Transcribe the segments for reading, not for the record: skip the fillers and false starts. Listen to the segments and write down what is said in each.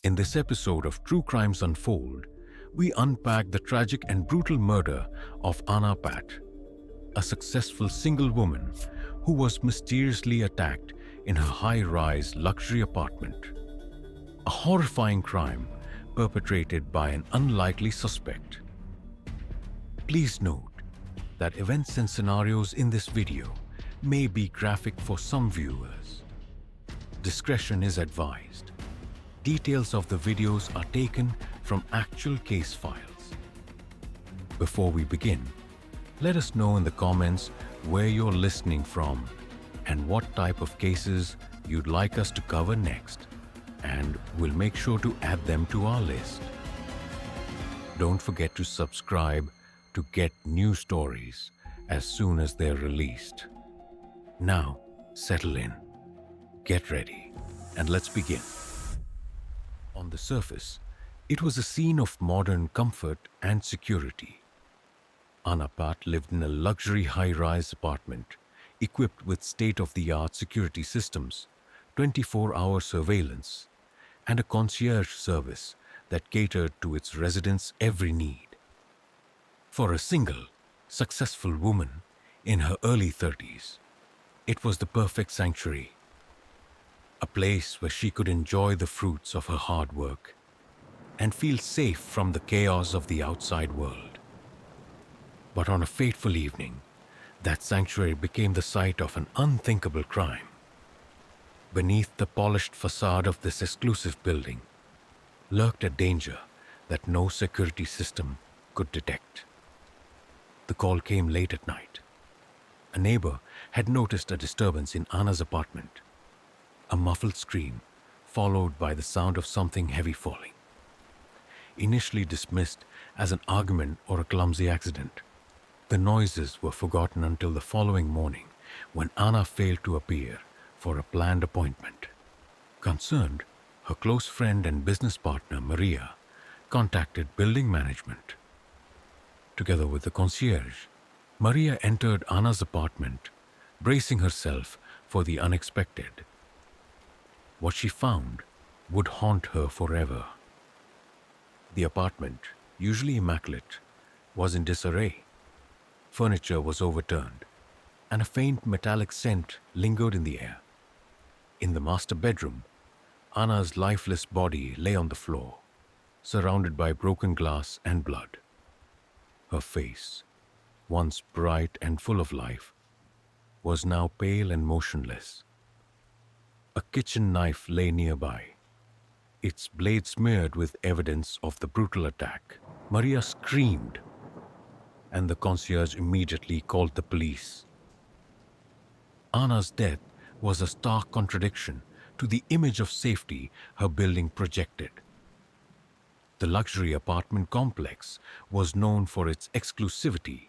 In this episode of True Crimes Unfold, we unpack the tragic and brutal murder of Anna Pat, a successful single woman who was mysteriously attacked in her high-rise luxury apartment. A horrifying crime perpetrated by an unlikely suspect. Please note that events and scenarios in this video may be graphic for some viewers. Discretion is advised. Details of the videos are taken from actual case files. Before we begin, let us know in the comments where you're listening from and what type of cases you'd like us to cover next, and we'll make sure to add them to our list. Don't forget to subscribe to get new stories as soon as they're released. Now, settle in, get ready, and let's begin. On the surface, it was a scene of modern comfort and security. Anna Pat lived in a luxury high-rise apartment equipped with state-of-the-art security systems, 24-hour surveillance, and a concierge service that catered to its residents' every need. For a single, successful woman in her early 30s, it was the perfect sanctuary, a place where she could enjoy the fruits of her hard work and feel safe from the chaos of the outside world. But on a fateful evening, that sanctuary became the site of an unthinkable crime. Beneath the polished facade of this exclusive building lurked a danger that no security system could detect. The call came late at night. A neighbor had noticed a disturbance in Anna's apartment. A muffled scream, followed by the sound of something heavy falling. Initially dismissed as an argument or a clumsy accident, the noises were forgotten until the following morning when Anna failed to appear for a planned appointment. Concerned, her close friend and business partner Maria contacted building management. Together with the concierge, Maria entered Anna's apartment, bracing herself for the unexpected. What she found would haunt her forever. The apartment, usually immaculate, was in disarray. Furniture was overturned, and a faint metallic scent lingered in the air. In the master bedroom, Anna's lifeless body lay on the floor, surrounded by broken glass and blood. Her face, once bright and full of life, was now pale and motionless. A kitchen knife lay nearby, its blade smeared with evidence of the brutal attack. Maria screamed, and the concierge immediately called the police. Anna's death was a stark contradiction to the image of safety her building projected. The luxury apartment complex was known for its exclusivity,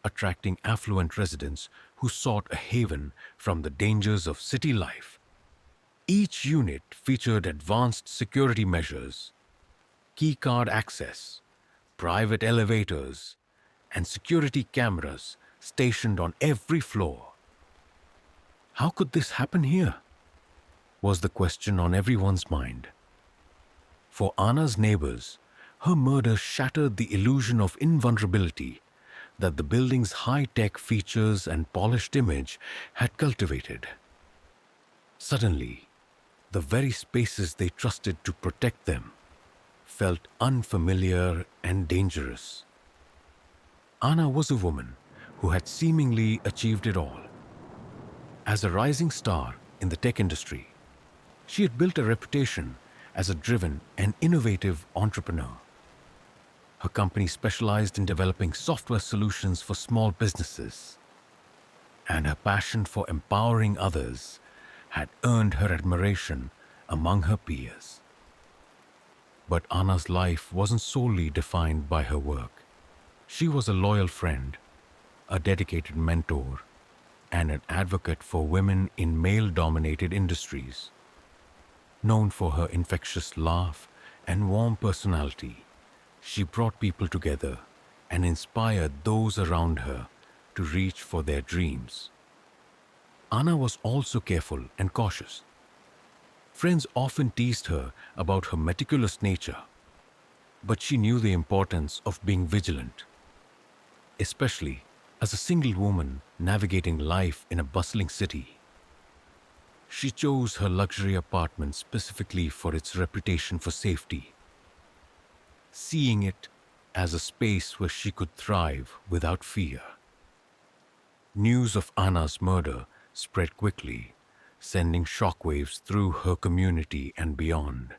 attracting affluent residents who sought a haven from the dangers of city life. Each unit featured advanced security measures, keycard access, private elevators, and security cameras stationed on every floor. How could this happen here? Was the question on everyone's mind. For Anna's neighbors, her murder shattered the illusion of invulnerability that the building's high-tech features and polished image had cultivated. Suddenly, the very spaces they trusted to protect them felt unfamiliar and dangerous. Anna was a woman who had seemingly achieved it all. As a rising star in the tech industry, she had built a reputation as a driven and innovative entrepreneur. Her company specialized in developing software solutions for small businesses, and her passion for empowering others had earned her admiration among her peers. But Anna's life wasn't solely defined by her work. She was a loyal friend, a dedicated mentor, and an advocate for women in male-dominated industries. Known for her infectious laugh and warm personality, she brought people together and inspired those around her to reach for their dreams. Anna was also careful and cautious. Friends often teased her about her meticulous nature, but she knew the importance of being vigilant, especially as a single woman navigating life in a bustling city. She chose her luxury apartment specifically for its reputation for safety, seeing it as a space where she could thrive without fear. News of Anna's murder spread quickly, sending shockwaves through her community and beyond.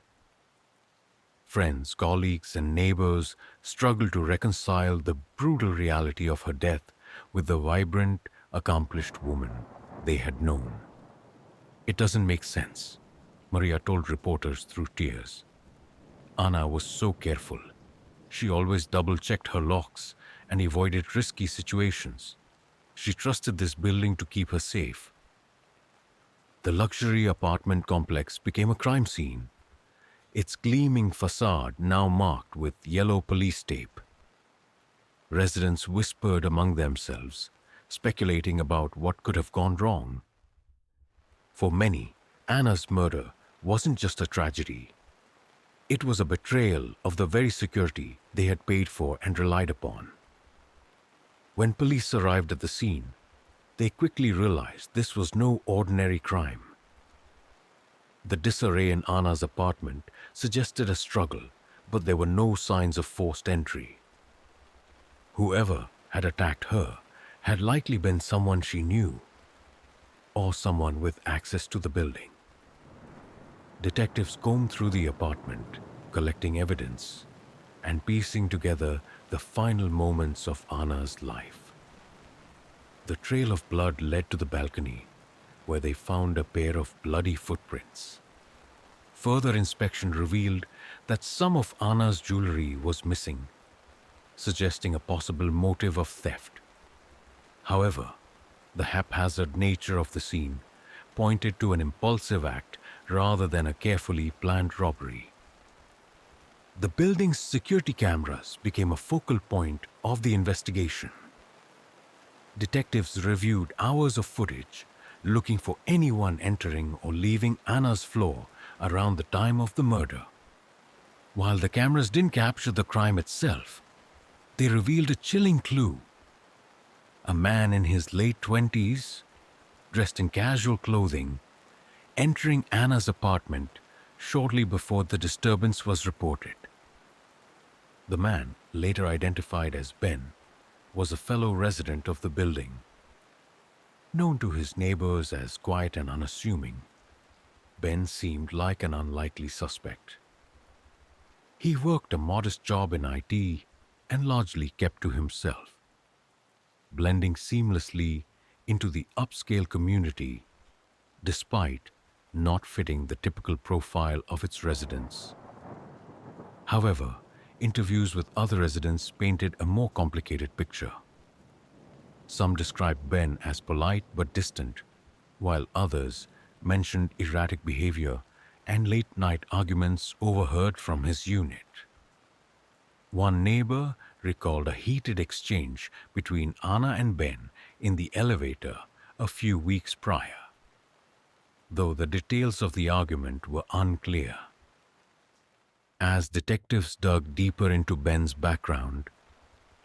Friends, colleagues, and neighbors struggled to reconcile the brutal reality of her death with the vibrant, accomplished woman they had known. "It doesn't make sense," Maria told reporters through tears. "Anna was so careful. She always double-checked her locks and avoided risky situations. She trusted this building to keep her safe." The luxury apartment complex became a crime scene, its gleaming facade now marked with yellow police tape. Residents whispered among themselves, speculating about what could have gone wrong. For many, Anna's murder wasn't just a tragedy. It was a betrayal of the very security they had paid for and relied upon. When police arrived at the scene, they quickly realized this was no ordinary crime. The disarray in Anna's apartment suggested a struggle, but there were no signs of forced entry. Whoever had attacked her had likely been someone she knew, or someone with access to the building. Detectives combed through the apartment, collecting evidence and piecing together the final moments of Anna's life. The trail of blood led to the balcony, where they found a pair of bloody footprints. Further inspection revealed that some of Anna's jewelry was missing, suggesting a possible motive of theft. However, the haphazard nature of the scene pointed to an impulsive act rather than a carefully planned robbery. The building's security cameras became a focal point of the investigation. Detectives reviewed hours of footage, looking for anyone entering or leaving Anna's floor around the time of the murder. While the cameras didn't capture the crime itself, they revealed a chilling clue. A man in his late 20s, dressed in casual clothing, entering Anna's apartment shortly before the disturbance was reported. The man, later identified as Ben, was a fellow resident of the building. Known to his neighbors as quiet and unassuming, Ben seemed like an unlikely suspect. He worked a modest job in IT and largely kept to himself, blending seamlessly into the upscale community despite not fitting the typical profile of its residents. However, interviews with other residents painted a more complicated picture. Some described Ben as polite but distant, while others mentioned erratic behavior and late-night arguments overheard from his unit. One neighbor recalled a heated exchange between Anna and Ben in the elevator a few weeks prior, though the details of the argument were unclear. As detectives dug deeper into Ben's background,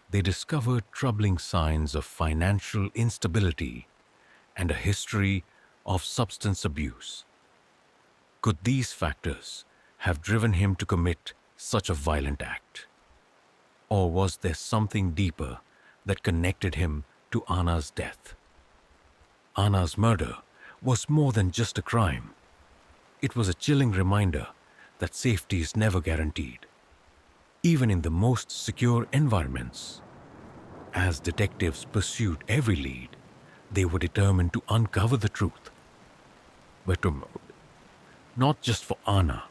they discovered troubling signs of financial instability and a history of substance abuse. Could these factors have driven him to commit such a violent act? Or was there something deeper that connected him to Anna's death? Anna's murder was more than just a crime. It was a chilling reminder that safety is never guaranteed, even in the most secure environments. As detectives pursued every lead, they were determined to uncover the truth. But not just for Anna,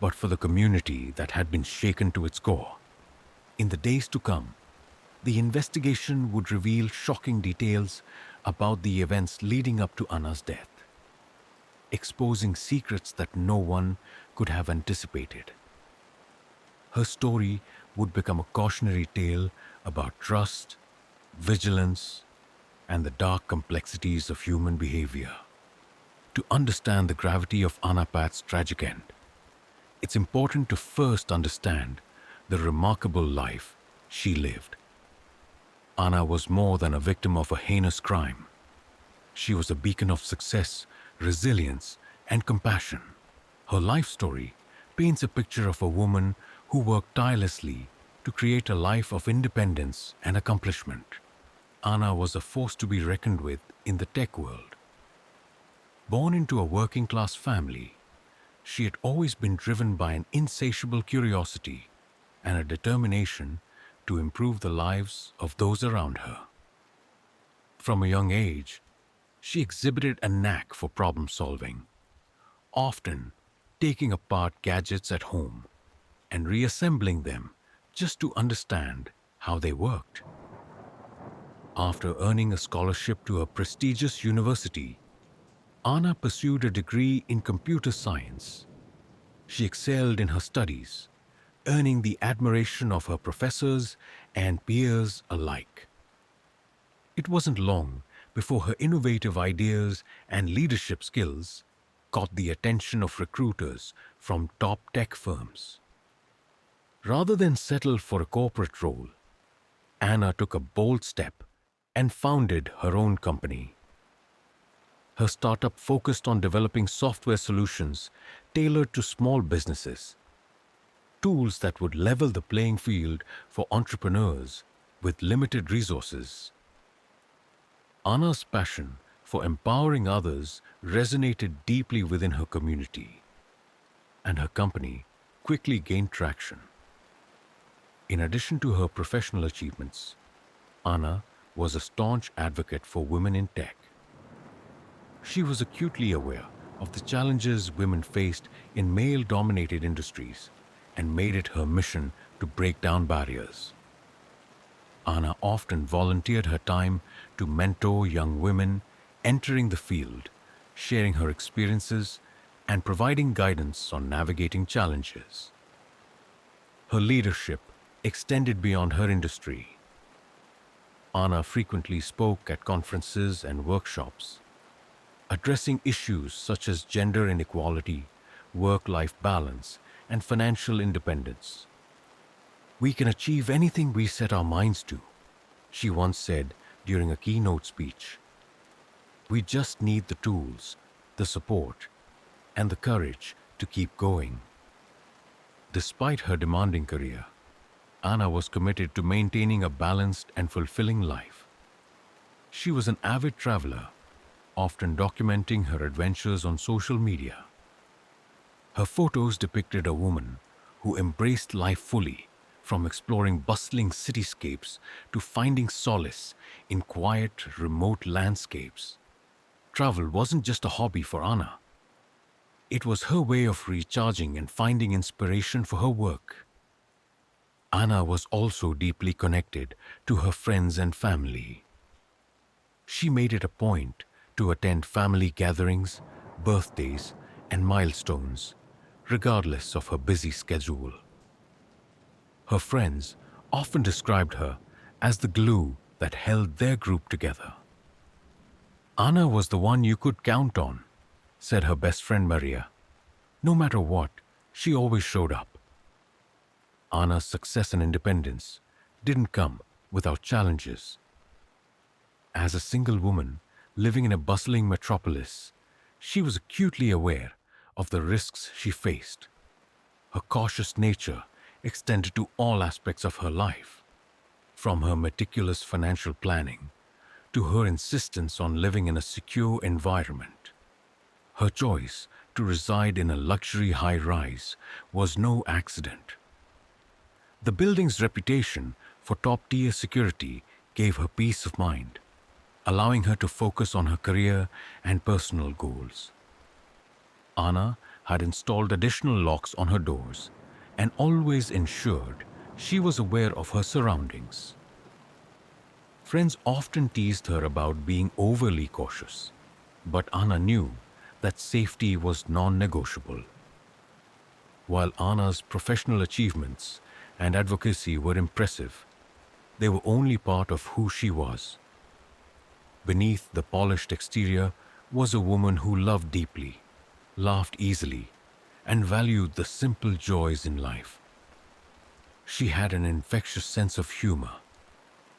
but for the community that had been shaken to its core. In the days to come, the investigation would reveal shocking details about the events leading up to Anna's death, exposing secrets that no one could have anticipated. Her story would become a cautionary tale about trust, vigilance, and the dark complexities of human behavior. To understand the gravity of Anna Pat's tragic end, it's important to first understand the remarkable life she lived. Anna was more than a victim of a heinous crime. She was a beacon of success, resilience, and compassion. Her life story paints a picture of a woman who worked tirelessly to create a life of independence and accomplishment. Anna was a force to be reckoned with in the tech world. Born into a working class family, she had always been driven by an insatiable curiosity and a determination to improve the lives of those around her. From a young age, she exhibited a knack for problem solving, often taking apart gadgets at home and reassembling them just to understand how they worked. After earning a scholarship to a prestigious university, Anna pursued a degree in computer science. She excelled in her studies, earning the admiration of her professors and peers alike. It wasn't long before her innovative ideas and leadership skills caught the attention of recruiters from top tech firms. Rather than settle for a corporate role, Anna took a bold step and founded her own company. Her startup focused on developing software solutions tailored to small businesses, tools that would level the playing field for entrepreneurs with limited resources. Anna's passion for empowering others resonated deeply within her community, and her company quickly gained traction. In addition to her professional achievements, Anna was a staunch advocate for women in tech. She was acutely aware of the challenges women faced in male-dominated industries and made it her mission to break down barriers. Anna often volunteered her time to mentor young women entering the field, sharing her experiences and providing guidance on navigating challenges. Her leadership extended beyond her industry. Anna frequently spoke at conferences and workshops, addressing issues such as gender inequality, work-life balance, and financial independence. "We can achieve anything we set our minds to," she once said during a keynote speech. "We just need the tools, the support, and the courage to keep going." Despite her demanding career, Anna was committed to maintaining a balanced and fulfilling life. She was an avid traveler, often documenting her adventures on social media. Her photos depicted a woman who embraced life fully, from exploring bustling cityscapes to finding solace in quiet, remote landscapes. Travel wasn't just a hobby for Anna. It was her way of recharging and finding inspiration for her work. Anna was also deeply connected to her friends and family. She made it a point to attend family gatherings, birthdays, and milestones, regardless of her busy schedule. Her friends often described her as the glue that held their group together. "Anna was the one you could count on," said her best friend Maria. "No matter what, she always showed up." Anna's success and independence didn't come without challenges. As a single woman living in a bustling metropolis, she was acutely aware of the risks she faced. Her cautious nature extended to all aspects of her life, from her meticulous financial planning to her insistence on living in a secure environment. Her choice to reside in a luxury high-rise was no accident. The building's reputation for top-tier security gave her peace of mind, allowing her to focus on her career and personal goals. Anna had installed additional locks on her doors and always ensured she was aware of her surroundings. Friends often teased her about being overly cautious, but Anna knew that safety was non-negotiable. While Anna's professional achievements and advocacy were impressive, they were only part of who she was. Beneath the polished exterior was a woman who loved deeply, laughed easily, and valued the simple joys in life. She had an infectious sense of humor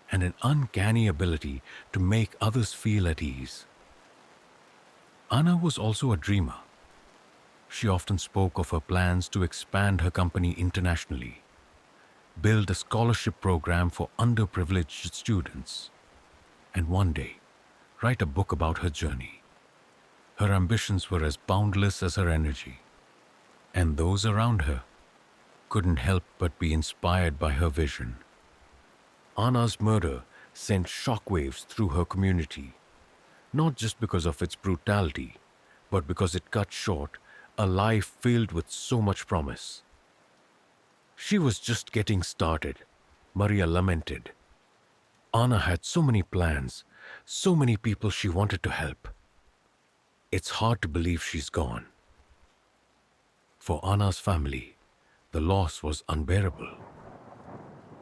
and an uncanny ability to make others feel at ease. Anna was also a dreamer. She often spoke of her plans to expand her company internationally, build a scholarship program for underprivileged students, and one day, write a book about her journey. Her ambitions were as boundless as her energy, and those around her couldn't help but be inspired by her vision. Anna's murder sent shockwaves through her community, not just because of its brutality, but because it cut short a life filled with so much promise. She was just getting started, Maria lamented. Anna had so many plans, so many people she wanted to help. It's hard to believe she's gone. For Anna's family, the loss was unbearable.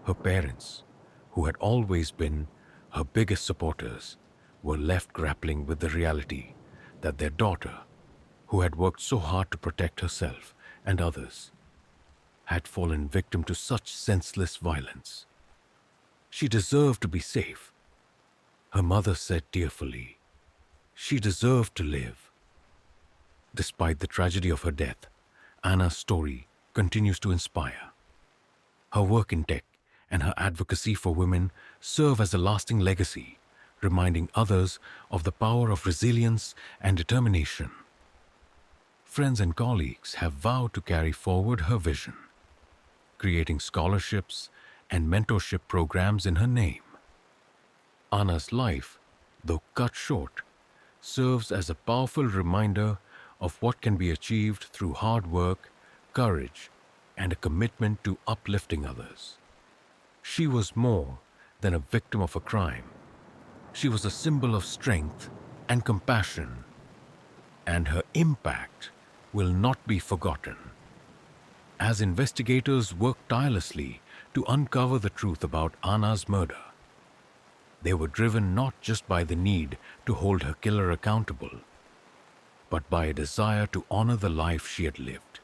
Her parents, who had always been her biggest supporters, were left grappling with the reality that their daughter, who had worked so hard to protect herself and others, had fallen victim to such senseless violence. She deserved to be safe. Her mother said tearfully, she deserved to live. Despite the tragedy of her death, Anna's story continues to inspire. Her work in tech and her advocacy for women serve as a lasting legacy, reminding others of the power of resilience and determination. Friends and colleagues have vowed to carry forward her vision, creating scholarships and mentorship programs in her name. Anna's life, though cut short, serves as a powerful reminder of what can be achieved through hard work, courage, and a commitment to uplifting others. She was more than a victim of a crime. She was a symbol of strength and compassion, and her impact will not be forgotten. As investigators worked tirelessly to uncover the truth about Anna's murder, they were driven not just by the need to hold her killer accountable, but by a desire to honor the life she had lived.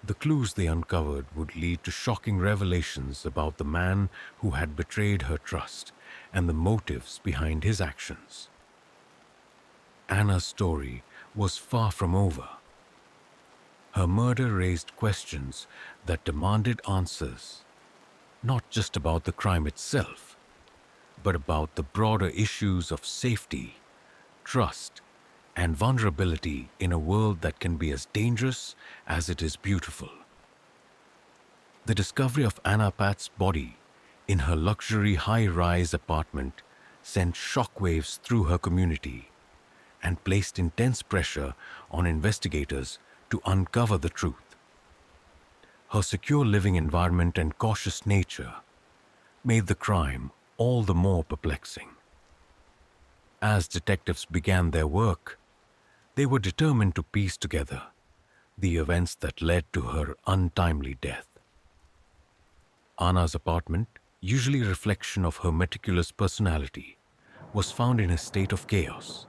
The clues they uncovered would lead to shocking revelations about the man who had betrayed her trust and the motives behind his actions. Anna's story was far from over. Her murder raised questions that demanded answers, not just about the crime itself, but about the broader issues of safety, trust, and vulnerability in a world that can be as dangerous as it is beautiful. The discovery of Anna Pat's body in her luxury high-rise apartment sent shockwaves through her community and placed intense pressure on investigators to uncover the truth. Her secure living environment and cautious nature made the crime all the more perplexing. As detectives began their work, they were determined to piece together the events that led to her untimely death. Anna's apartment, usually a reflection of her meticulous personality, was found in a state of chaos.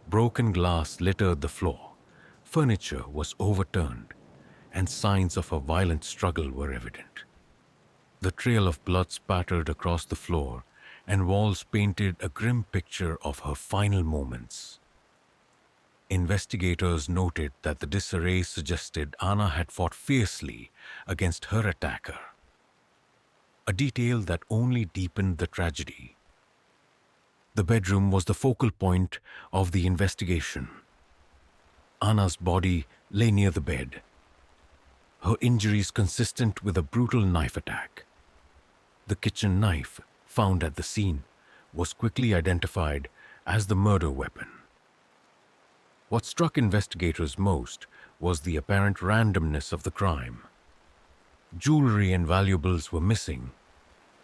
Broken glass littered the floor, furniture was overturned, and signs of a violent struggle were evident. The trail of blood spattered across the floor, and walls painted a grim picture of her final moments. Investigators noted that the disarray suggested Anna had fought fiercely against her attacker, a detail that only deepened the tragedy. The bedroom was the focal point of the investigation. Anna's body lay near the bed, her injuries consistent with a brutal knife attack. The kitchen knife found at the scene was quickly identified as the murder weapon. What struck investigators most was the apparent randomness of the crime. Jewelry and valuables were missing,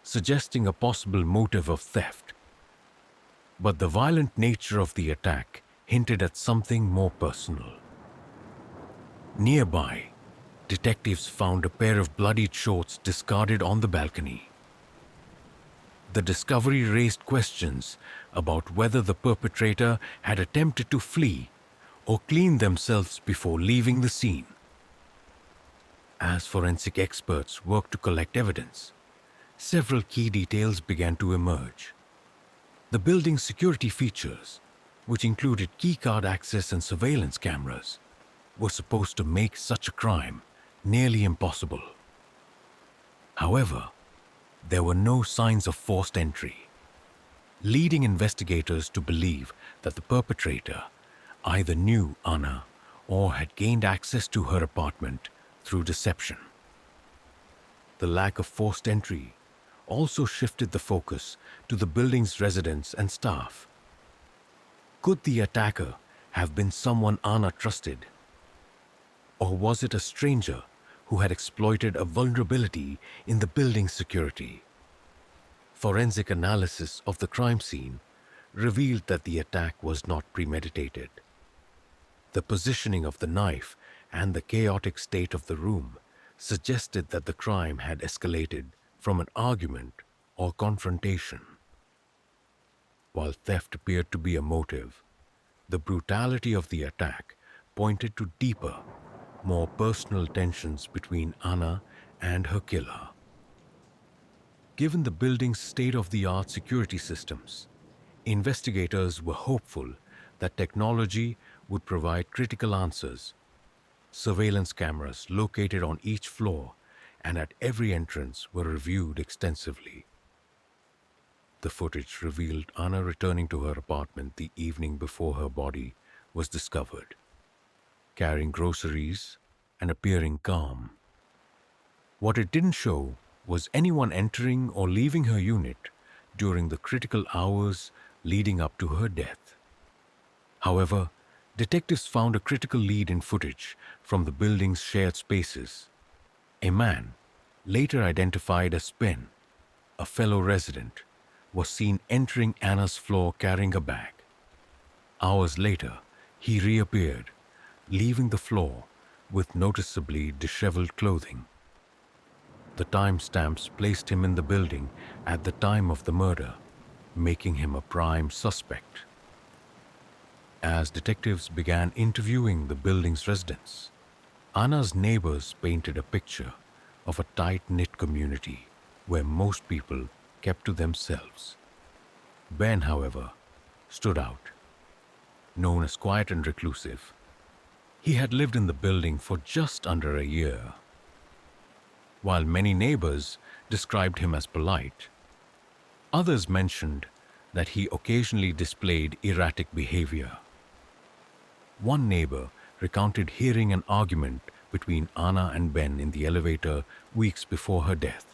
suggesting a possible motive of theft. But the violent nature of the attack hinted at something more personal. Nearby, detectives found a pair of bloodied shorts discarded on the balcony. The discovery raised questions about whether the perpetrator had attempted to flee or clean themselves before leaving the scene. As forensic experts worked to collect evidence, several key details began to emerge. The building's security features, which included keycard access and surveillance cameras, were supposed to make such a crime nearly impossible. However, there were no signs of forced entry, leading investigators to believe that the perpetrator either knew Anna or had gained access to her apartment through deception. The lack of forced entry also shifted the focus to the building's residents and staff. Could the attacker have been someone Anna trusted? Or was it a stranger who had exploited a vulnerability in the building's security? Forensic analysis of the crime scene revealed that the attack was not premeditated. The positioning of the knife and the chaotic state of the room suggested that the crime had escalated from an argument or confrontation. While theft appeared to be a motive, the brutality of the attack pointed to deeper, more personal tensions between Anna and her killer. Given the building's state-of-the-art security systems, investigators were hopeful that technology would provide critical answers. Surveillance cameras located on each floor and at every entrance were reviewed extensively. The footage revealed Anna returning to her apartment the evening before her body was discovered, carrying groceries and appearing calm. What it didn't show was anyone entering or leaving her unit during the critical hours leading up to her death. However, detectives found a critical lead in footage from the building's shared spaces. A man, later identified as Ben, a fellow resident, was seen entering Anna's floor carrying a bag. Hours later, he reappeared, leaving the floor with noticeably disheveled clothing. The timestamps placed him in the building at the time of the murder, making him a prime suspect. As detectives began interviewing the building's residents, Anna's neighbors painted a picture of a tight-knit community where most people kept to themselves. Ben, however, stood out. Known as quiet and reclusive, he had lived in the building for just under a year. While many neighbors described him as polite, others mentioned that he occasionally displayed erratic behavior. One neighbor recounted hearing an argument between Anna and Ben in the elevator weeks before her death.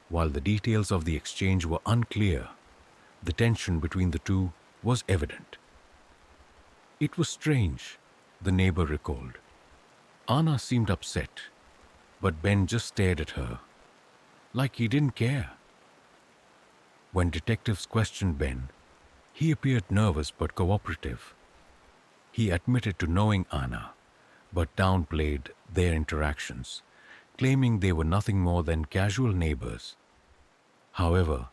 While the details of the exchange were unclear, the tension between the two was evident. It was strange, the neighbor recalled. Anna seemed upset, but Ben just stared at her, like he didn't care. When detectives questioned Ben, he appeared nervous but cooperative. He admitted to knowing Anna, but downplayed their interactions, claiming they were nothing more than casual neighbors. However,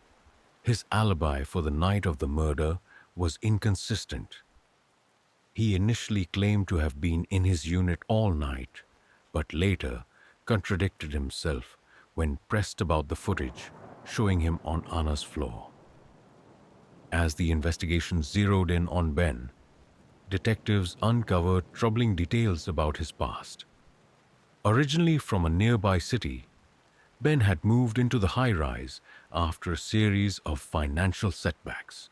his alibi for the night of the murder was inconsistent. He initially claimed to have been in his unit all night, but later contradicted himself when pressed about the footage showing him on Anna's floor. As the investigation zeroed in on Ben, detectives uncovered troubling details about his past. Originally from a nearby city, Ben had moved into the high-rise after a series of financial setbacks.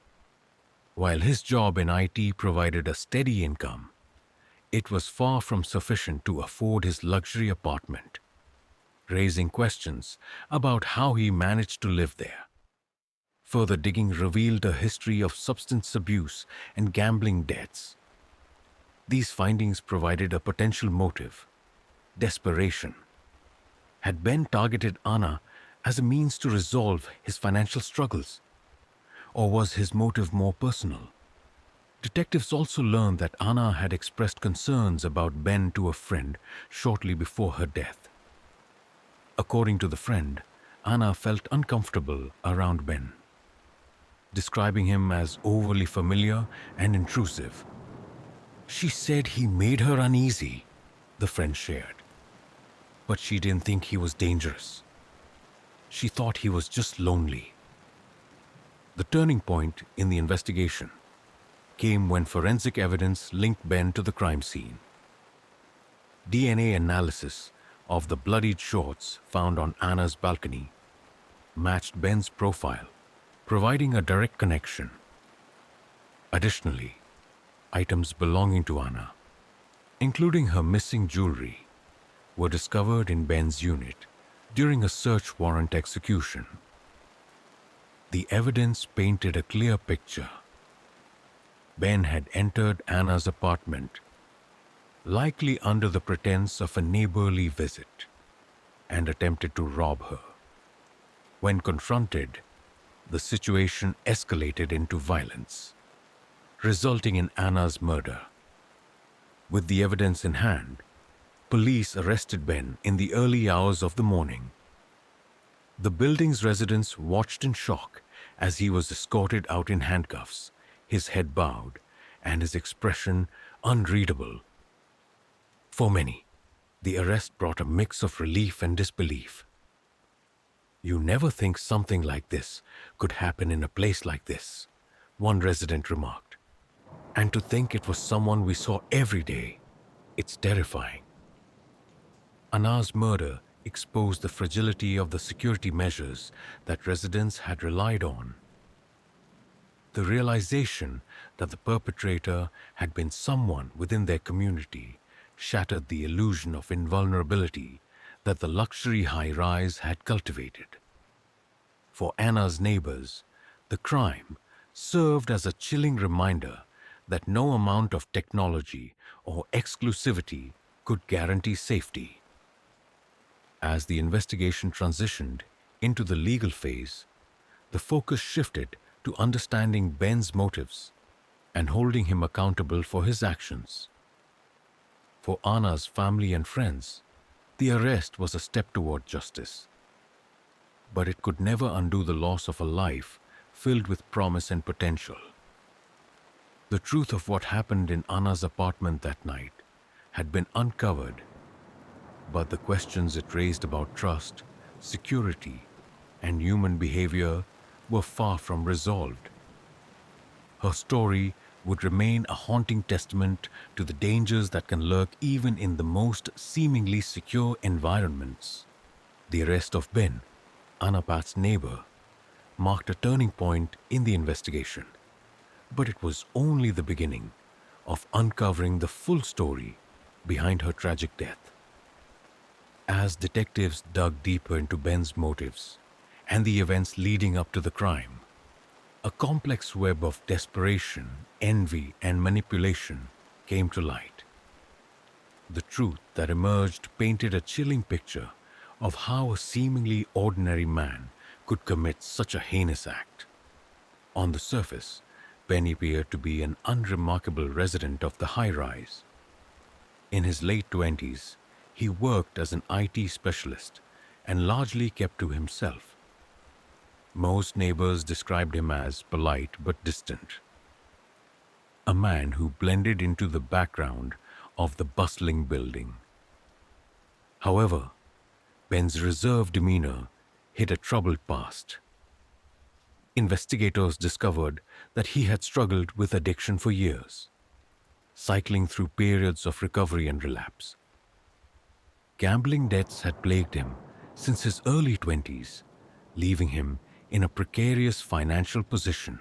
While his job in IT provided a steady income, it was far from sufficient to afford his luxury apartment, raising questions about how he managed to live there. Further digging revealed a history of substance abuse and gambling debts. These findings provided a potential motive: desperation. Had Ben targeted Anna as a means to resolve his financial struggles? Or was his motive more personal? Detectives also learned that Anna had expressed concerns about Ben to a friend shortly before her death. According to the friend, Anna felt uncomfortable around Ben, describing him as overly familiar and intrusive. She said he made her uneasy, the friend shared, but she didn't think he was dangerous. She thought he was just lonely. The turning point in the investigation came when forensic evidence linked Ben to the crime scene. DNA analysis of the bloodied shorts found on Anna's balcony matched Ben's profile, providing a direct connection. Additionally, items belonging to Anna, including her missing jewelry, were discovered in Ben's unit during a search warrant execution. The evidence painted a clear picture. Ben had entered Anna's apartment, likely under the pretense of a neighborly visit, and attempted to rob her. When confronted, the situation escalated into violence, resulting in Anna's murder. With the evidence in hand, police arrested Ben in the early hours of the morning. The building's residents watched in shock as he was escorted out in handcuffs, his head bowed, and his expression unreadable. For many, the arrest brought a mix of relief and disbelief. "You never think something like this could happen in a place like this," one resident remarked. "And to think it was someone we saw every day. It's terrifying." Anna's murder exposed the fragility of the security measures that residents had relied on. The realization that the perpetrator had been someone within their community shattered the illusion of invulnerability that the luxury high-rise had cultivated. For Anna's neighbors, the crime served as a chilling reminder that no amount of technology or exclusivity could guarantee safety. As the investigation transitioned into the legal phase, the focus shifted to understanding Ben's motives and holding him accountable for his actions. For Anna's family and friends, the arrest was a step toward justice. But it could never undo the loss of a life filled with promise and potential. The truth of what happened in Anna's apartment that night had been uncovered, but the questions it raised about trust, security, and human behavior were far from resolved. Her story would remain a haunting testament to the dangers that can lurk even in the most seemingly secure environments. The arrest of Ben, Anna Pat's neighbor, marked a turning point in the investigation, but it was only the beginning of uncovering the full story behind her tragic death. As detectives dug deeper into Ben's motives and the events leading up to the crime, a complex web of desperation, envy, and manipulation came to light. The truth that emerged painted a chilling picture of how a seemingly ordinary man could commit such a heinous act. On the surface, Ben appeared to be an unremarkable resident of the high-rise. In his late 20s, he worked as an IT specialist and largely kept to himself. Most neighbors described him as polite but distant, a man who blended into the background of the bustling building. However, Ben's reserved demeanor hid a troubled past. Investigators discovered that he had struggled with addiction for years, cycling through periods of recovery and relapse. Gambling debts had plagued him since his early 20s, leaving him in a precarious financial position.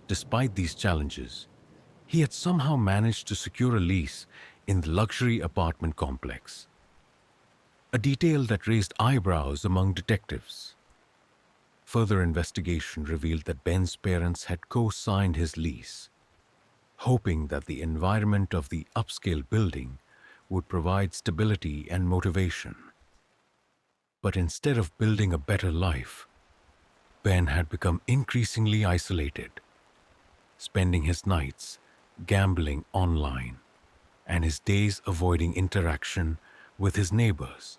Despite these challenges, he had somehow managed to secure a lease in the luxury apartment complex, a detail that raised eyebrows among detectives. Further investigation revealed that Ben's parents had co-signed his lease, hoping that the environment of the upscale building would provide stability and motivation. But instead of building a better life, Ben had become increasingly isolated, spending his nights gambling online and his days avoiding interaction with his neighbors.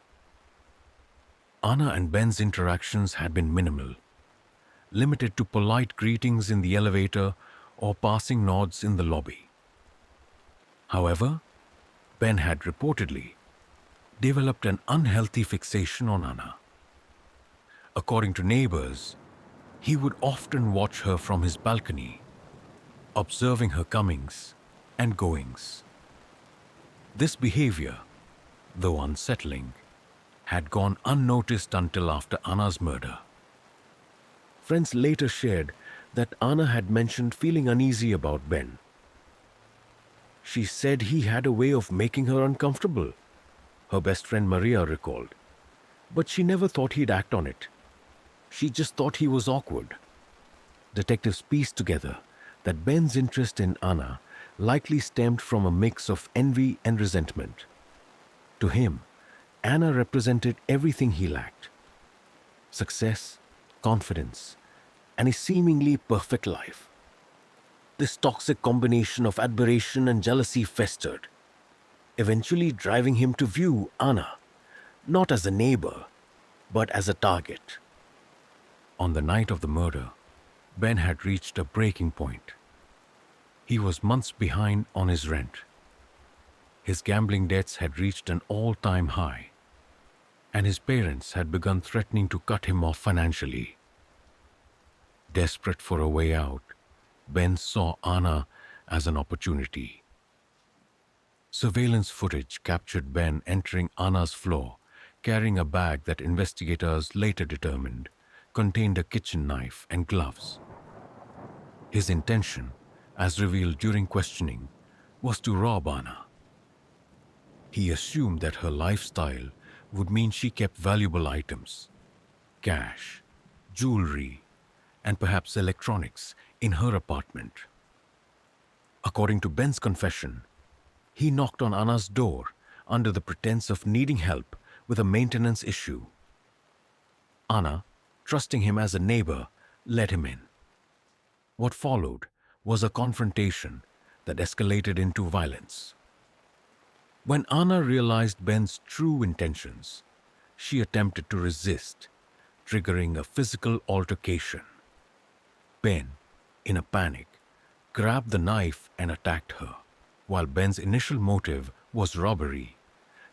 Anna and Ben's interactions had been minimal, limited to polite greetings in the elevator or passing nods in the lobby. However, Ben had reportedly developed an unhealthy fixation on Anna. According to neighbors, he would often watch her from his balcony, observing her comings and goings. This behavior, though unsettling, had gone unnoticed until after Anna's murder. Friends later shared that Anna had mentioned feeling uneasy about Ben. She said he had a way of making her uncomfortable, her best friend Maria recalled. But she never thought he'd act on it. She just thought he was awkward. Detectives pieced together that Ben's interest in Anna likely stemmed from a mix of envy and resentment. To him, Anna represented everything he lacked: success, confidence, and a seemingly perfect life. This toxic combination of admiration and jealousy festered, eventually driving him to view Anna not as a neighbor, but as a target. On the night of the murder, Ben had reached a breaking point. He was months behind on his rent. His gambling debts had reached an all-time high, and his parents had begun threatening to cut him off financially. Desperate for a way out, Ben saw Anna as an opportunity. Surveillance footage captured Ben entering Anna's floor, carrying a bag that investigators later determined contained a kitchen knife and gloves. His intention, as revealed during questioning, was to rob Anna. He assumed that her lifestyle would mean she kept valuable items, cash, jewelry, and perhaps electronics in her apartment. According to Ben's confession, he knocked on Anna's door under the pretense of needing help with a maintenance issue. Anna, trusting him as a neighbor, let him in. What followed was a confrontation that escalated into violence. When Anna realized Ben's true intentions, she attempted to resist, triggering a physical altercation. Ben, in a panic, grabbed the knife and attacked her. While Ben's initial motive was robbery,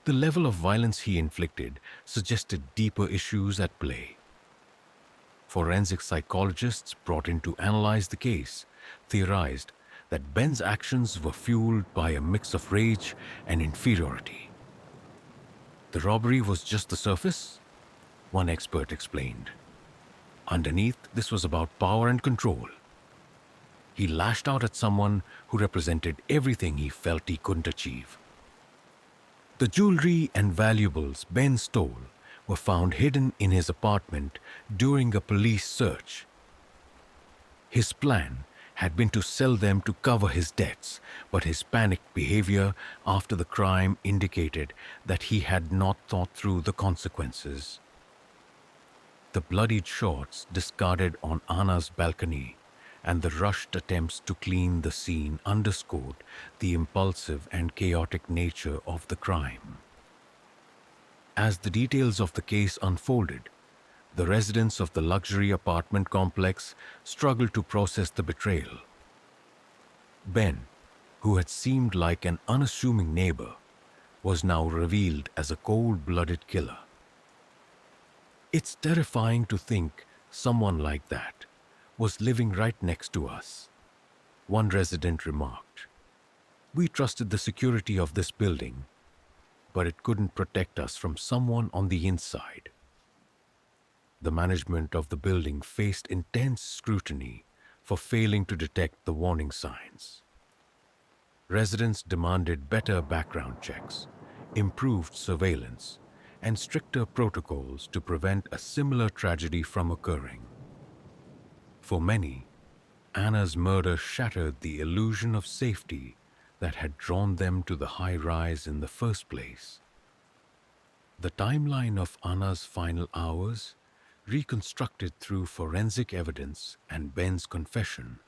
the level of violence he inflicted suggested deeper issues at play. Forensic psychologists brought in to analyze the case theorized that Ben's actions were fueled by a mix of rage and inferiority. The robbery was just the surface, one expert explained. Underneath, this was about power and control. He lashed out at someone who represented everything he felt he couldn't achieve. The jewelry and valuables Ben stole were found hidden in his apartment during a police search. His plan had been to sell them to cover his debts, but his panicked behavior after the crime indicated that he had not thought through the consequences. The bloodied shorts discarded on Anna's balcony and the rushed attempts to clean the scene underscored the impulsive and chaotic nature of the crime. As the details of the case unfolded, the residents of the luxury apartment complex struggled to process the betrayal. Ben, who had seemed like an unassuming neighbor, was now revealed as a cold-blooded killer. It's terrifying to think someone like that was living right next to us, one resident remarked. We trusted the security of this building, but it couldn't protect us from someone on the inside. The management of the building faced intense scrutiny for failing to detect the warning signs. Residents demanded better background checks, improved surveillance, and stricter protocols to prevent a similar tragedy from occurring. For many, Anna's murder shattered the illusion of safety that had drawn them to the high rise in the first place. The timeline of Anna's final hours, reconstructed through forensic evidence and Ben's confession,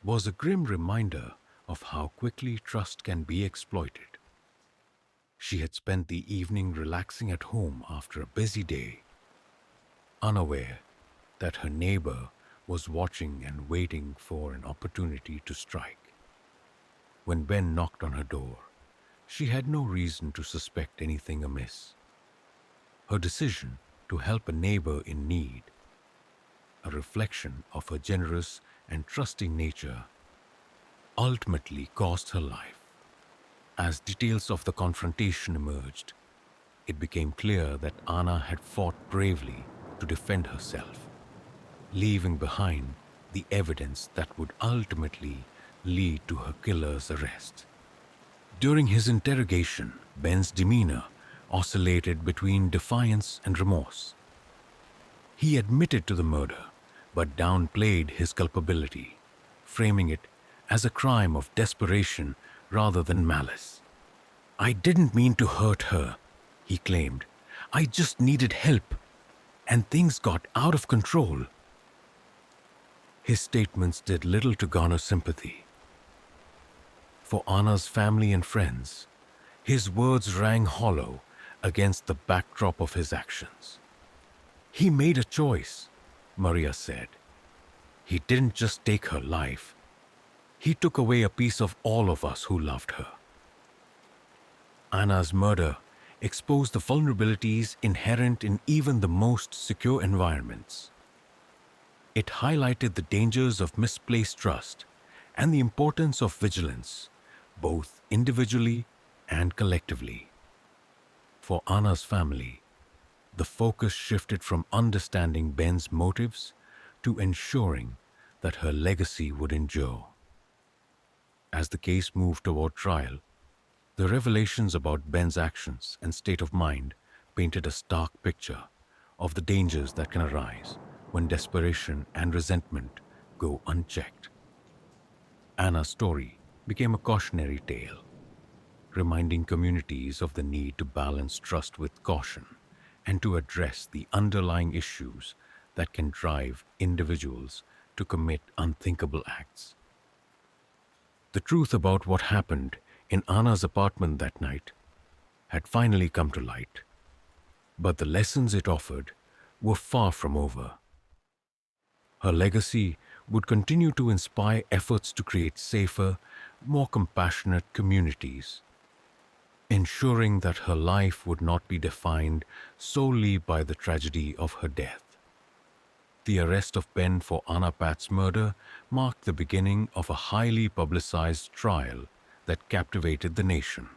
was a grim reminder of how quickly trust can be exploited. She had spent the evening relaxing at home after a busy day, unaware that her neighbor was watching and waiting for an opportunity to strike. When Ben knocked on her door, she had no reason to suspect anything amiss. Her decision to help a neighbor in need, a reflection of her generous and trusting nature, ultimately cost her life. As details of the confrontation emerged, it became clear that Anna had fought bravely to defend herself, leaving behind the evidence that would ultimately lead to her killer's arrest. During his interrogation, Ben's demeanor oscillated between defiance and remorse. He admitted to the murder, but downplayed his culpability, framing it as a crime of desperation rather than malice. "I didn't mean to hurt her," he claimed. "I just needed help, and things got out of control." His statements did little to garner sympathy. For Anna's family and friends, his words rang hollow against the backdrop of his actions. "He made a choice," Maria said. "He didn't just take her life. He took away a piece of all of us who loved her." Anna's murder exposed the vulnerabilities inherent in even the most secure environments. It highlighted the dangers of misplaced trust and the importance of vigilance, both individually and collectively. For Anna's family, the focus shifted from understanding Ben's motives to ensuring that her legacy would endure. As the case moved toward trial, the revelations about Ben's actions and state of mind painted a stark picture of the dangers that can arise when desperation and resentment go unchecked. Anna's story became a cautionary tale, reminding communities of the need to balance trust with caution and to address the underlying issues that can drive individuals to commit unthinkable acts. The truth about what happened in Anna's apartment that night had finally come to light, but the lessons it offered were far from over. Her legacy would continue to inspire efforts to create safer, more compassionate communities, ensuring that her life would not be defined solely by the tragedy of her death. The arrest of Ben for Anna Pat's murder marked the beginning of a highly publicized trial that captivated the nation.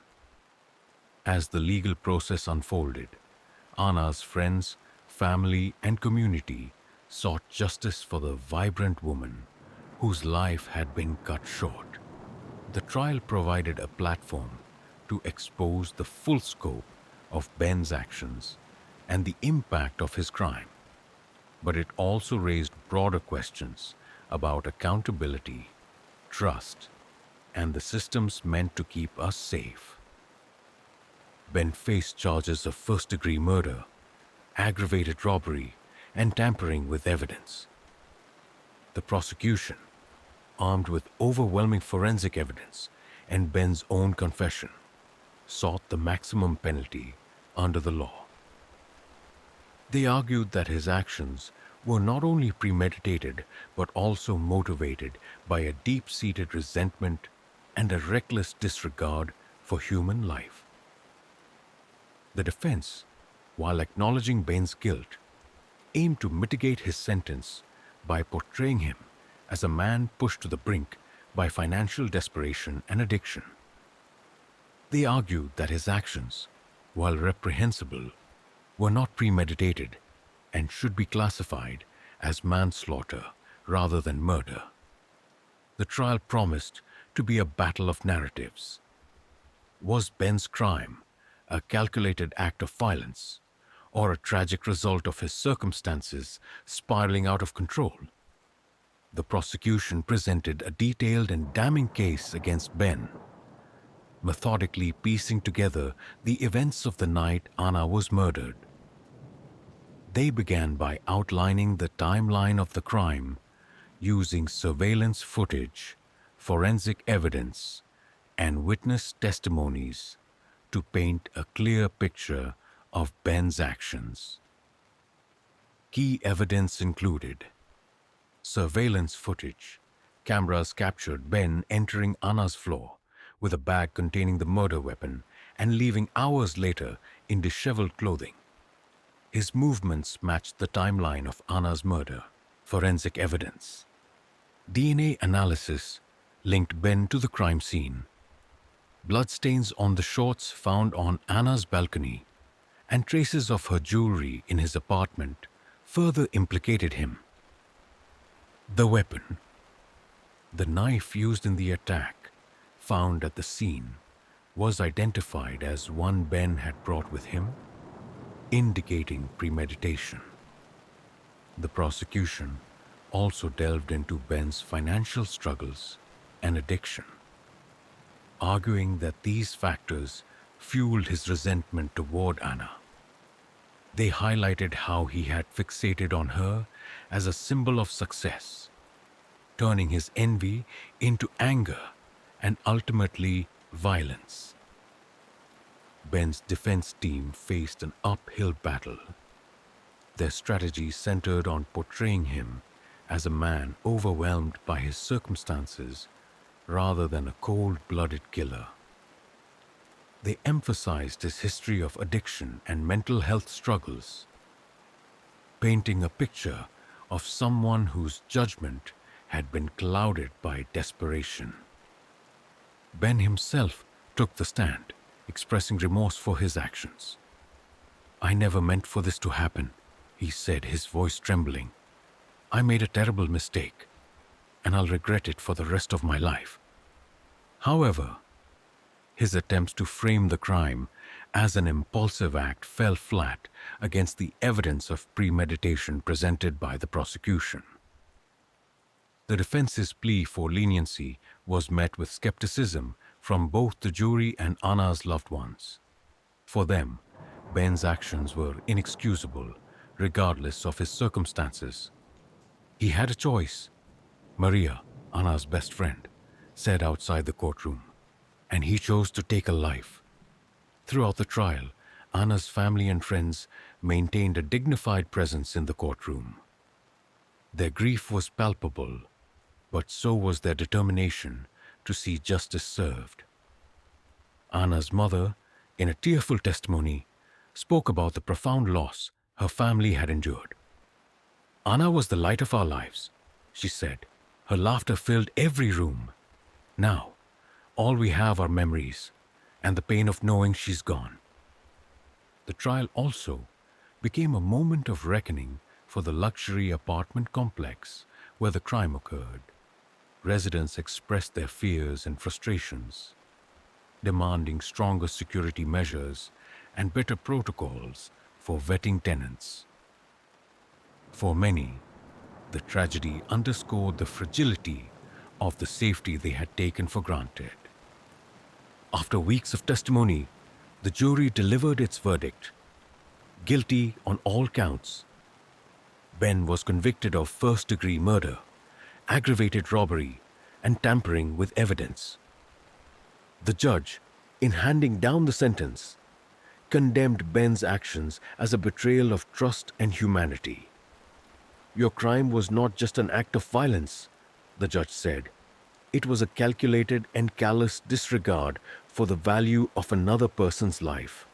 As the legal process unfolded, Anna's friends, family, and community sought justice for the vibrant woman whose life had been cut short. The trial provided a platform to expose the full scope of Ben's actions and the impact of his crime, but it also raised broader questions about accountability, trust, and the systems meant to keep us safe. Ben faced charges of first-degree murder, aggravated robbery, and tampering with evidence. The prosecution, armed with overwhelming forensic evidence and Ben's own confession, sought the maximum penalty under the law. They argued that his actions were not only premeditated but also motivated by a deep-seated resentment and a reckless disregard for human life. The defense, while acknowledging Ben's guilt, aimed to mitigate his sentence by portraying him as a man pushed to the brink by financial desperation and addiction. They argued that his actions, while reprehensible, were not premeditated and should be classified as manslaughter rather than murder. The trial promised to be a battle of narratives. Was Ben's crime a calculated act of violence or a tragic result of his circumstances spiraling out of control? The prosecution presented a detailed and damning case against Ben, methodically piecing together the events of the night Anna was murdered. They began by outlining the timeline of the crime, using surveillance footage, forensic evidence, and witness testimonies to paint a clear picture of Ben's actions. Key evidence included surveillance footage. Cameras captured Ben entering Anna's floor with a bag containing the murder weapon and leaving hours later in disheveled clothing. His movements matched the timeline of Anna's murder. Forensic evidence. DNA analysis linked Ben to the crime scene. Bloodstains on the shorts found on Anna's balcony and traces of her jewelry in his apartment further implicated him. The weapon. The knife used in the attack, found at the scene, was identified as one Ben had brought with him, indicating premeditation. The prosecution also delved into Ben's financial struggles and addiction, arguing that these factors fueled his resentment toward Anna. They highlighted how he had fixated on her as a symbol of success, turning his envy into anger and ultimately violence. Ben's defense team faced an uphill battle. Their strategy centered on portraying him as a man overwhelmed by his circumstances rather than a cold-blooded killer. They emphasized his history of addiction and mental health struggles, painting a picture of someone whose judgment had been clouded by desperation. Ben himself took the stand, expressing remorse for his actions. "I never meant for this to happen," he said, his voice trembling. "I made a terrible mistake, and I'll regret it for the rest of my life." However, his attempts to frame the crime as an impulsive act fell flat against the evidence of premeditation presented by the prosecution. The defense's plea for leniency was met with skepticism from both the jury and Anna's loved ones. For them, Ben's actions were inexcusable, regardless of his circumstances. He had a choice, Maria, Anna's best friend, said outside the courtroom, and he chose to take a life. Throughout the trial, Anna's family and friends maintained a dignified presence in the courtroom. Their grief was palpable, but so was their determination to see justice served. Anna's mother, in a tearful testimony, spoke about the profound loss her family had endured. "Anna was the light of our lives," she said. "Her laughter filled every room. Now, all we have are memories and the pain of knowing she's gone." The trial also became a moment of reckoning for the luxury apartment complex where the crime occurred. Residents expressed their fears and frustrations, demanding stronger security measures and better protocols for vetting tenants. For many, the tragedy underscored the fragility of the safety they had taken for granted. After weeks of testimony, the jury delivered its verdict. Guilty on all counts. Ben was convicted of first-degree murder, aggravated robbery, and tampering with evidence. The judge, in handing down the sentence, condemned Ben's actions as a betrayal of trust and humanity. "Your crime was not just an act of violence," the judge said. "It was a calculated and callous disregard for the value of another person's life."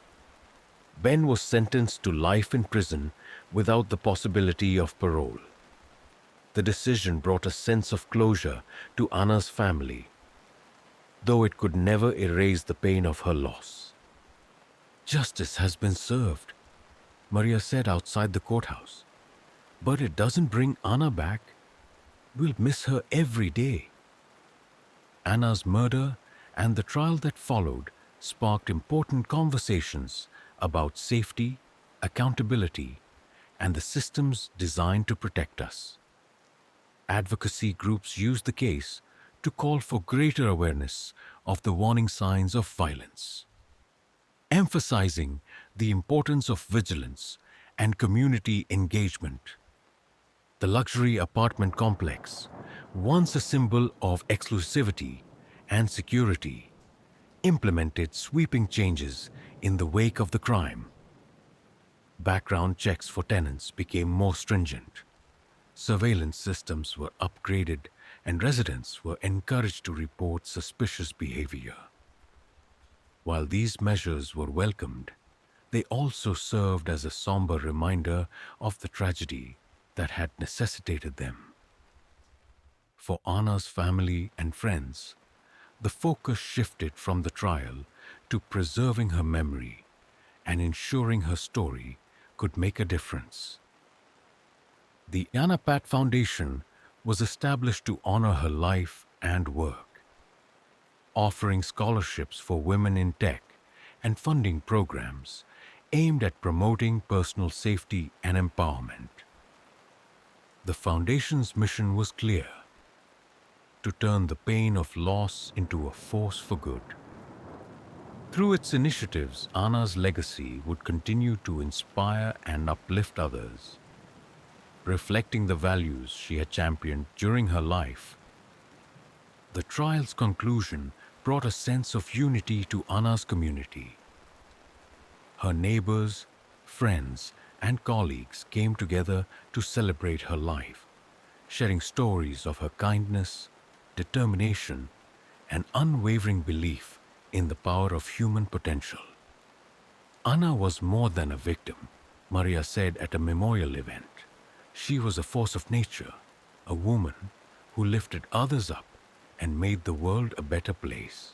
Ben was sentenced to life in prison without the possibility of parole. The decision brought a sense of closure to Anna's family, though it could never erase the pain of her loss. "Justice has been served," Maria said outside the courthouse. "But it doesn't bring Anna back. We'll miss her every day." Anna's murder and the trial that followed sparked important conversations about safety, accountability, and the systems designed to protect us. Advocacy groups used the case to call for greater awareness of the warning signs of violence, emphasizing the importance of vigilance and community engagement. The luxury apartment complex, once a symbol of exclusivity and security, implemented sweeping changes in the wake of the crime. Background checks for tenants became more stringent. Surveillance systems were upgraded, and residents were encouraged to report suspicious behavior. While these measures were welcomed, they also served as a somber reminder of the tragedy that had necessitated them. For Anna's family and friends, the focus shifted from the trial to preserving her memory and ensuring her story could make a difference. The Anna Pat Foundation was established to honor her life and work, offering scholarships for women in tech and funding programs aimed at promoting personal safety and empowerment. The Foundation's mission was clear: to turn the pain of loss into a force for good. Through its initiatives, Anna's legacy would continue to inspire and uplift others, reflecting the values she had championed during her life. The trial's conclusion brought a sense of unity to Anna's community. Her neighbors, friends, and colleagues came together to celebrate her life, sharing stories of her kindness, determination, and unwavering belief in the power of human potential. Anna was more than a victim, Maria said at a memorial event. She was a force of nature, a woman who lifted others up and made the world a better place.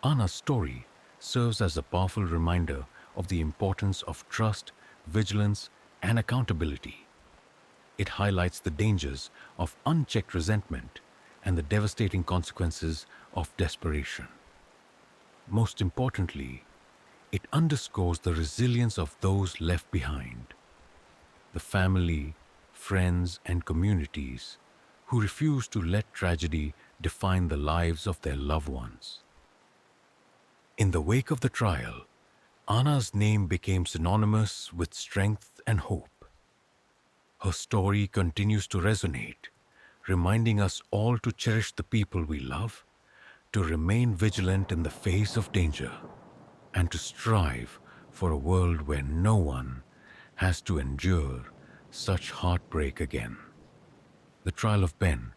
Anna's story serves as a powerful reminder of the importance of trust, vigilance, and accountability. It highlights the dangers of unchecked resentment and the devastating consequences of desperation. Most importantly, it underscores the resilience of those left behind, the family, friends, and communities who refuse to let tragedy define the lives of their loved ones. In the wake of the trial, Anna's name became synonymous with strength and hope. Her story continues to resonate, reminding us all to cherish the people we love, to remain vigilant in the face of danger, and to strive for a world where no one has to endure such heartbreak again. The trial of Ben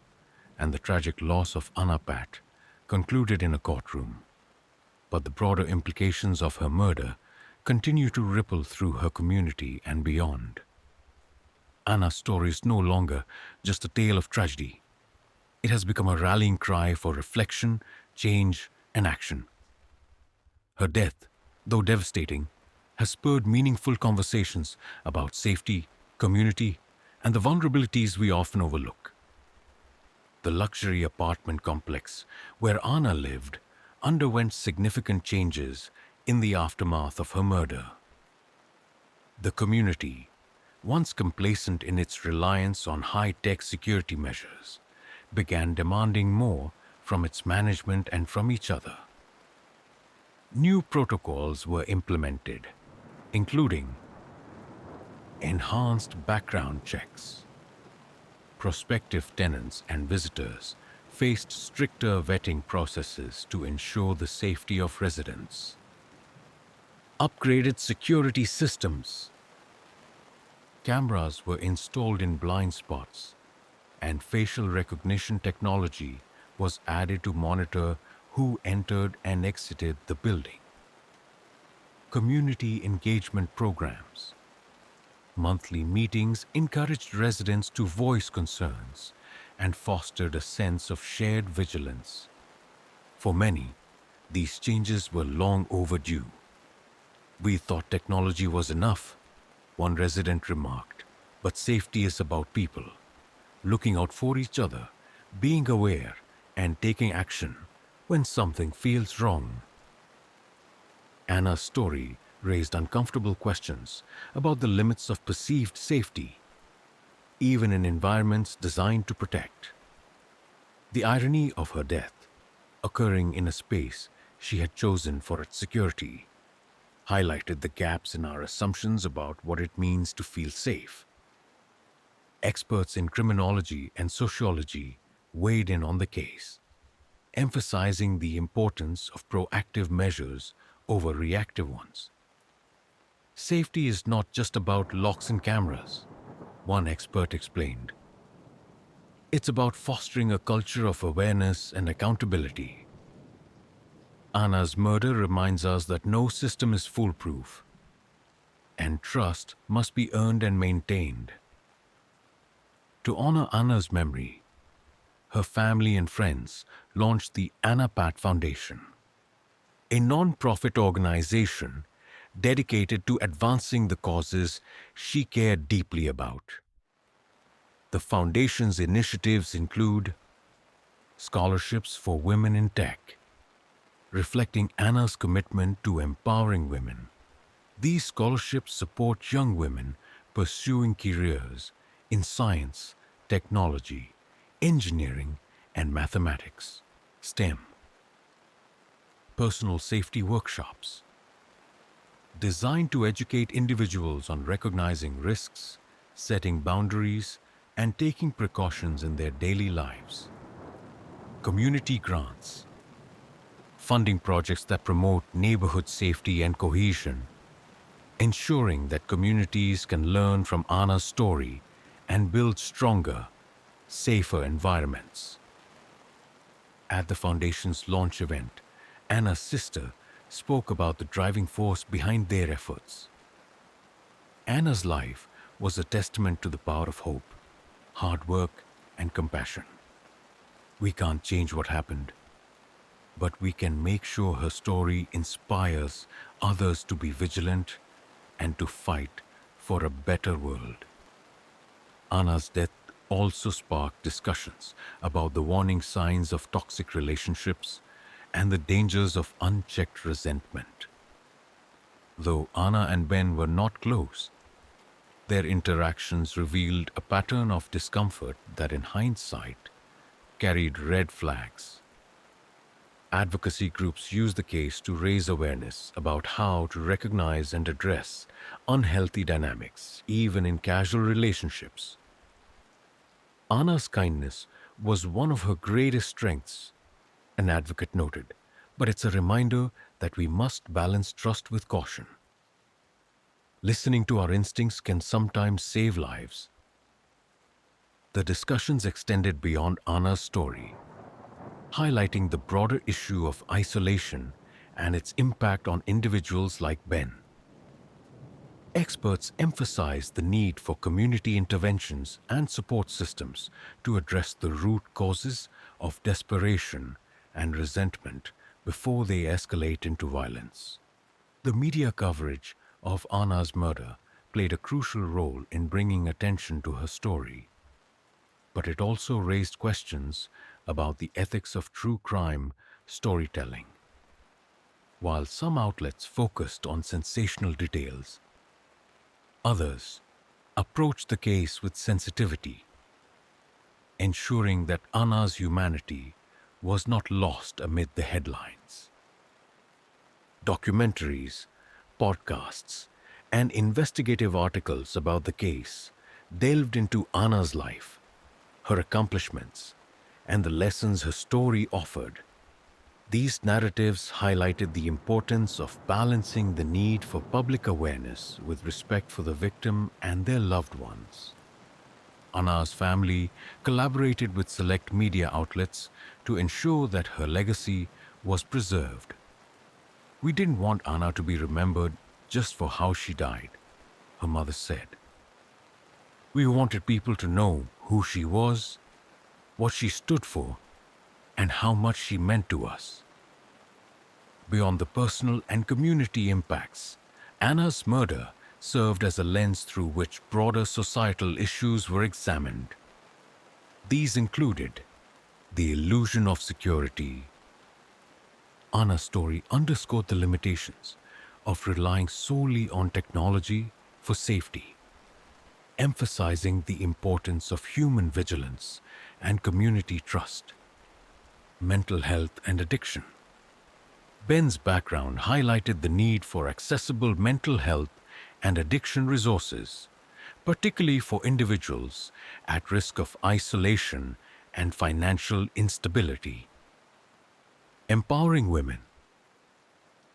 and the tragic loss of Anna Pat concluded in a courtroom, but the broader implications of her murder continue to ripple through her community and beyond. Anna's story is no longer just a tale of tragedy. It has become a rallying cry for reflection, change, and action. Her death, though devastating, has spurred meaningful conversations about safety, community, and the vulnerabilities we often overlook. The luxury apartment complex where Anna lived underwent significant changes in the aftermath of her murder. The community, once complacent in its reliance on high-tech security measures, began demanding more from its management and from each other. New protocols were implemented, including enhanced background checks. Prospective tenants and visitors faced stricter vetting processes to ensure the safety of residents. Upgraded security systems. Cameras were installed in blind spots, and facial recognition technology was added to monitor who entered and exited the building. Community engagement programs. Monthly meetings encouraged residents to voice concerns and fostered a sense of shared vigilance. For many, these changes were long overdue. "We thought technology was enough," one resident remarked, "but safety is about people, looking out for each other, being aware, and taking action when something feels wrong." Anna's story raised uncomfortable questions about the limits of perceived safety, even in environments designed to protect. The irony of her death, occurring in a space she had chosen for its security, highlighted the gaps in our assumptions about what it means to feel safe. Experts in criminology and sociology weighed in on the case, emphasizing the importance of proactive measures over reactive ones. Safety is not just about locks and cameras, one expert explained. It's about fostering a culture of awareness and accountability. Anna's murder reminds us that no system is foolproof, and trust must be earned and maintained. To honor Anna's memory, her family and friends launched the Anna Pat Foundation, a non-profit organization dedicated to advancing the causes she cared deeply about. The foundation's initiatives include scholarships for women in tech, reflecting Anna's commitment to empowering women. These scholarships support young women pursuing careers in science, technology, engineering, and mathematics, STEM. Personal safety workshops, designed to educate individuals on recognizing risks, setting boundaries, and taking precautions in their daily lives. Community grants, funding projects that promote neighborhood safety and cohesion, ensuring that communities can learn from Anna's story and build stronger, safer environments. At the Foundation's launch event, Anna's sister spoke about the driving force behind their efforts. Anna's life was a testament to the power of hope, hard work, and compassion. We can't change what happened, but we can make sure her story inspires others to be vigilant and to fight for a better world. Anna's death also sparked discussions about the warning signs of toxic relationships and the dangers of unchecked resentment. Though Anna and Ben were not close, their interactions revealed a pattern of discomfort that, in hindsight, carried red flags. Advocacy groups use the case to raise awareness about how to recognize and address unhealthy dynamics, even in casual relationships. Anna's kindness was one of her greatest strengths, an advocate noted, but it's a reminder that we must balance trust with caution. Listening to our instincts can sometimes save lives. The discussions extended beyond Anna's story, highlighting the broader issue of isolation and its impact on individuals like Ben. Experts emphasize the need for community interventions and support systems to address the root causes of desperation and resentment before they escalate into violence. The media coverage of Anna's murder played a crucial role in bringing attention to her story, but it also raised questions about the ethics of true crime storytelling. While some outlets focused on sensational details, others approached the case with sensitivity, ensuring that Anna's humanity was not lost amid the headlines. Documentaries, podcasts, and investigative articles about the case delved into Anna's life, her accomplishments, and the lessons her story offered. These narratives highlighted the importance of balancing the need for public awareness with respect for the victim and their loved ones. Anna's family collaborated with select media outlets to ensure that her legacy was preserved. "We didn't want Anna to be remembered just for how she died," her mother said. "We wanted people to know who she was, what she stood for, and how much she meant to us." Beyond the personal and community impacts, Anna's murder served as a lens through which broader societal issues were examined. These included the illusion of security. Anna's story underscored the limitations of relying solely on technology for safety, emphasizing the importance of human vigilance and community trust. Mental health and addiction. Ben's background highlighted the need for accessible mental health and addiction resources, particularly for individuals at risk of isolation and financial instability. Empowering women.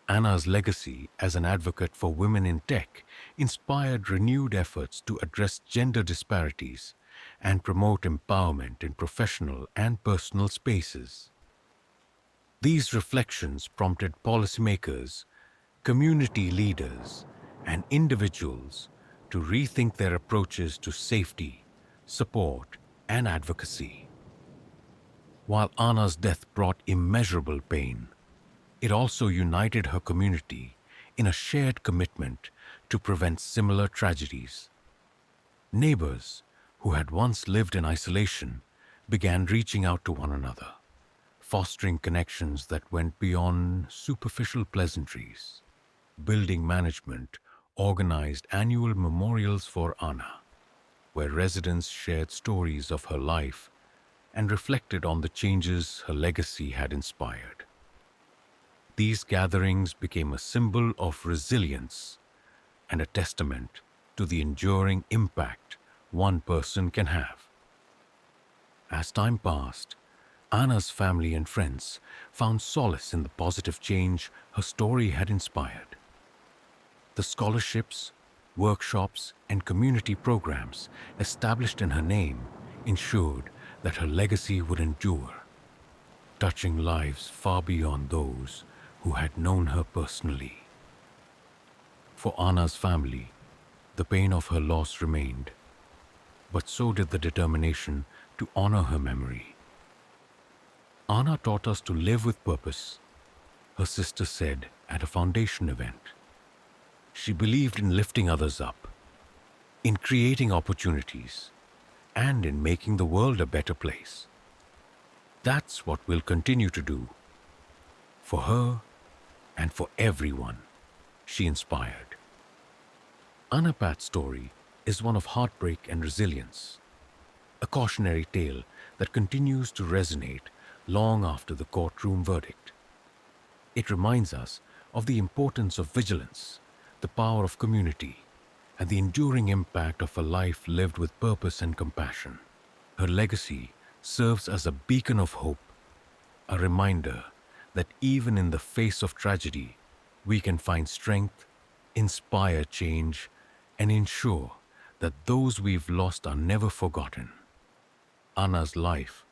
Anna's legacy as an advocate for women in tech inspired renewed efforts to address gender disparities and promote empowerment in professional and personal spaces. These reflections prompted policymakers, community leaders, and individuals to rethink their approaches to safety, support, and advocacy. While Anna's death brought immeasurable pain, it also united her community in a shared commitment to prevent similar tragedies. Neighbors who had once lived in isolation began reaching out to one another, fostering connections that went beyond superficial pleasantries. Building management organized annual memorials for Anna, where residents shared stories of her life and reflected on the changes her legacy had inspired. These gatherings became a symbol of resilience and a testament to the enduring impact one person can have. As time passed, Anna's family and friends found solace in the positive change her story had inspired. The scholarships, workshops, and community programs established in her name ensured that her legacy would endure, touching lives far beyond those who had known her personally. For Anna's family, the pain of her loss remained, but so did the determination to honor her memory. Anna taught us to live with purpose, her sister said at a foundation event. She believed in lifting others up, in creating opportunities, and in making the world a better place. That's what we'll continue to do, for her and for everyone she inspired. Anna Pat's story is one of heartbreak and resilience, a cautionary tale that continues to resonate long after the courtroom verdict. It reminds us of the importance of vigilance, the power of community, and the enduring impact of a life lived with purpose and compassion. Her legacy serves as a beacon of hope, a reminder that even in the face of tragedy, we can find strength, inspire change, and ensure that those we've lost are never forgotten. Anna's life,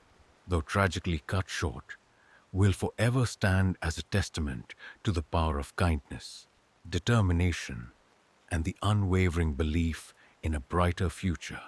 though tragically cut short, will forever stand as a testament to the power of kindness, determination, and the unwavering belief in a brighter future.